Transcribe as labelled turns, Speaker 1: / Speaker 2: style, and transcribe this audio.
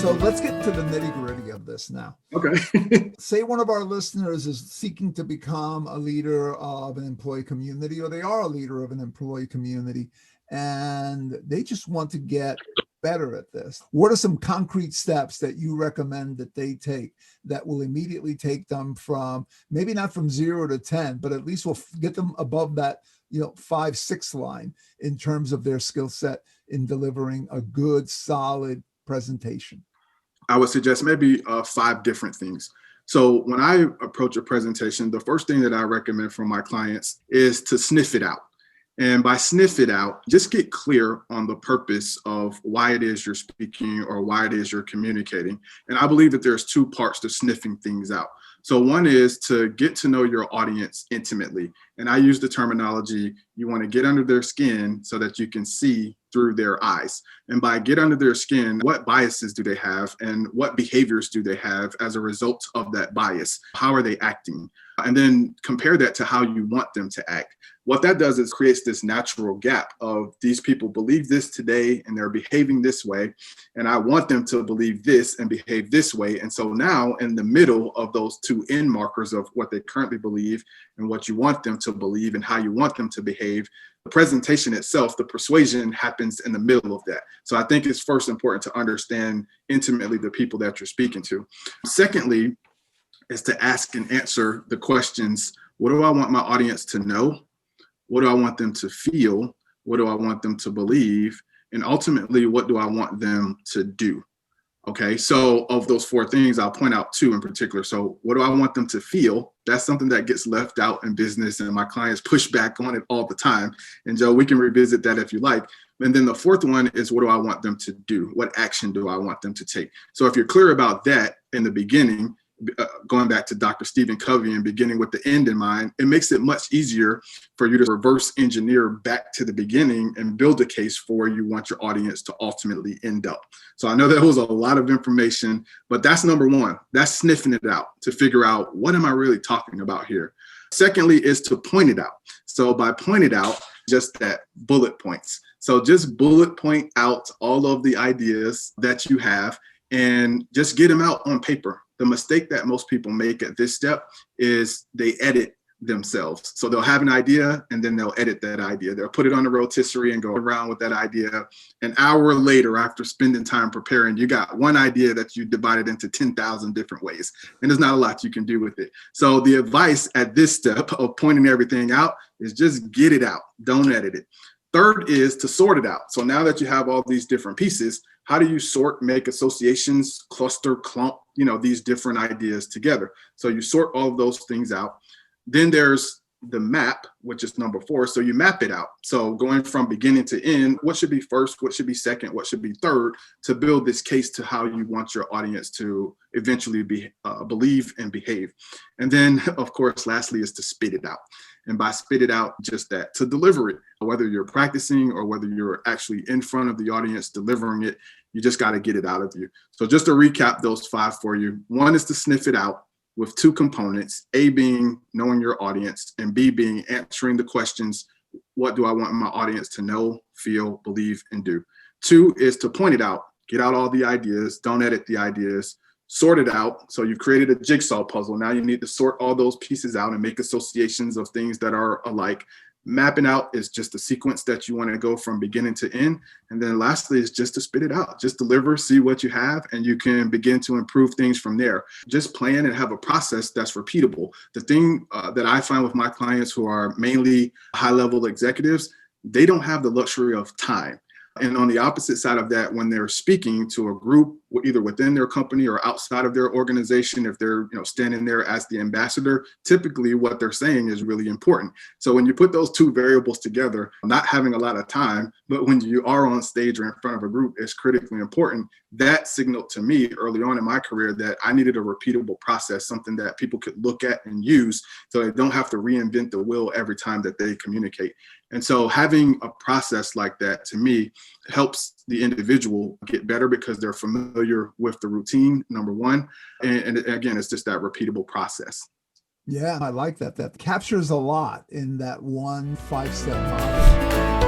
Speaker 1: So let's get to the nitty gritty of this now.
Speaker 2: Okay.
Speaker 1: Say one of our listeners is seeking to become a leader of an employee community, or they are a leader of an employee community, and they just want to get better at this. What are some concrete steps that you recommend that they take that will immediately take them from, maybe not from 0 to 10, but at least will get them above that 5, 6 line in terms of their skill set in delivering a good, solid presentation?
Speaker 2: I would suggest maybe 5 different things. So when I approach a presentation, the first thing that I recommend for my clients is to sniff it out. And by sniff it out, just get clear on the purpose of why it is you're speaking or why it is you're communicating. And I believe that there's 2 parts to sniffing things out. So one is to get to know your audience intimately. And I use the terminology, you want to get under their skin so that you can see through their eyes. And by get under their skin, what biases do they have and what behaviors do they have as a result of that bias? How are they acting? And then compare that to how you want them to act. What that does is creates this natural gap of these people believe this today and they're behaving this way. And I want them to believe this and behave this way. And so now in the middle of those 2 end markers of what they currently believe and what you want them to believe and how you want them to behave, the presentation itself, the persuasion happens in the middle of that. So I think it's first important to understand intimately the people that you're speaking to. Secondly, is to ask and answer the questions. What do I want my audience to know? What do I want them to feel? What do I want them to believe? And ultimately, what do I want them to do? Okay, so of those 4 things, I'll point out 2 in particular. So what do I want them to feel? That's something that gets left out in business and my clients push back on it all the time. And Joe, we can revisit that if you like. And then the 4th one is, what do I want them to do? What action do I want them to take? So if you're clear about that in the beginning, going back to Dr. Stephen Covey and beginning with the end in mind, it makes it much easier for you to reverse engineer back to the beginning and build a case for where you want your audience to ultimately end up. So I know that was a lot of information, but that's number 1. That's sniffing it out to figure out, what am I really talking about here? Secondly is to point it out. So by point it out, just that bullet points. So just bullet point out all of the ideas that you have and just get them out on paper. The mistake that most people make at this step is they edit themselves. So they'll have an idea and then they'll edit that idea. They'll put it on a rotisserie and go around with that idea. An hour later, after spending time preparing, you got one idea that you divided into 10,000 different ways. And there's not a lot you can do with it. So the advice at this step of pointing everything out is just get it out. Don't edit it. Third is to sort it out. So now that you have all these different pieces, how do you sort, make associations, cluster, clump, these different ideas together? So you sort all of those things out. Then there's the map, which is number 4. So you map it out. So going from beginning to end, what should be first, what should be second, what should be third, to build this case to how you want your audience to eventually believe and behave. And then, of course, lastly is to spit it out. And by spit it out, just that, to deliver it, whether you're practicing or whether you're actually in front of the audience delivering it, you just got to get it out of you. So just to recap those 5 for you, 1 is to sniff it out with 2 components, A being knowing your audience and B being answering the questions, what do I want my audience to know, feel, believe, and do? 2 is to point it out, get out all the ideas, don't edit the ideas, sort it out. So you've created a jigsaw puzzle. Now you need to sort all those pieces out and make associations of things that are alike. Mapping out is just a sequence that you want to go from beginning to end. And then lastly is just to spit it out, just deliver, see what you have, and you can begin to improve things from there. Just plan and have a process that's repeatable. The thing that I find with my clients who are mainly high-level executives, they don't have the luxury of time. And on the opposite side of that, when they're speaking to a group, either within their company or outside of their organization, if they're standing there as the ambassador, typically what they're saying is really important. So when you put those 2 variables together, not having a lot of time, but when you are on stage or in front of a group, it's critically important. That signaled to me early on in my career that I needed a repeatable process, something that people could look at and use so they don't have to reinvent the wheel every time that they communicate. And so having a process like that, to me, helps the individual get better because they're familiar with the routine, number 1. And again, it's just that repeatable process.
Speaker 1: Yeah, I like that. That captures a lot in that one 5-step model.